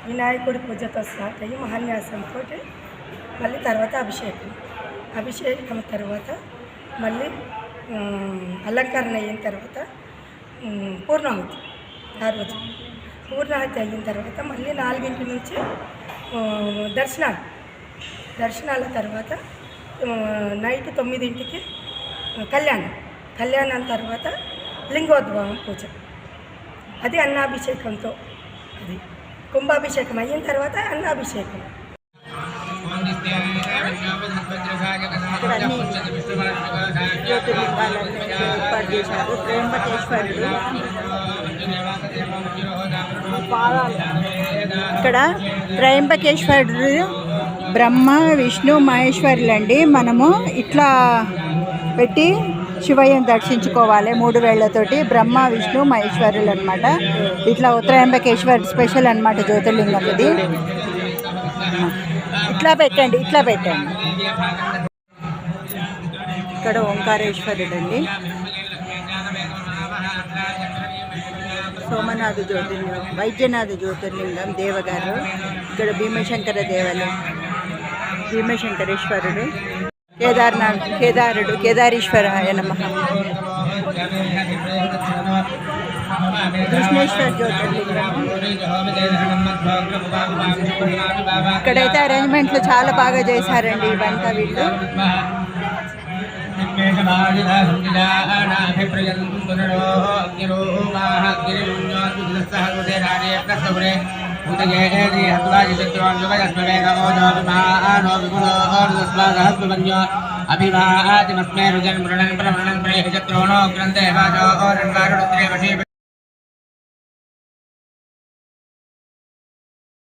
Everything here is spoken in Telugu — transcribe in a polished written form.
వినాయకుడి పూజతో స్టార్ట్ అయ్యి మహాన్యాసంతో మళ్ళీ తర్వాత అభిషేకం తర్వాత మళ్ళీ అలంకరణ అయిన తర్వాత పూర్ణాహుతి. ఆ రోజు పూర్ణాహుతి అయిన తర్వాత మళ్ళీ 4 నుంచి దర్శనాల తర్వాత నైట్ 9కి కళ్యాణం తర్వాత లింగోద్భవం పూజ. అది అన్నాభిషేకంతో, అది కుంభాభిషేకం అయిన తర్వాత అన్నాభిషేకం. ఇక్కడ అన్ని జ్యోతిర్లింగాలన్నీ ఏర్పాటు చేశారు. త్రయంబకేశ్వరుడు ఇక్కడ త్రయంబకేశ్వరుడు బ్రహ్మ విష్ణు మహేశ్వరులు అండి. మనము ఇట్లా పెట్టి శివయ్యను దర్శించుకోవాలి 3 వేళ్లతోటి. బ్రహ్మ విష్ణు మహేశ్వరులు అనమాట. ఇట్లా త్రయంబకేశ్వర్ స్పెషల్ అనమాట జ్యోతిర్లింగం ఇది. ఇట్లా పెట్టండి. ఇక్కడ ఓంకారేశ్వరుడు అండి. సోమనాథ జ్యోతిర్లింగం, వైద్యనాథ జ్యోతిర్లింగం దేవగారు. ఇక్కడ భీమశంకర దేవాలయం, భీమశంకరేశ్వరుడు. కేదారీశ్వరాయ నమః. కృష్ణేశ్వర జ్యోతిర్లింగం. ఇక్కడైతే అరేంజ్మెంట్లు చాలా బాగా చేశారండి ఇవంతా వీళ్ళు. అభివాదిమస్మే రుజన్ మృణన్ ప్రమణన్ ప్రయజత్రోణో గ్రంథే వాజో రణ్వారుద్రే వశే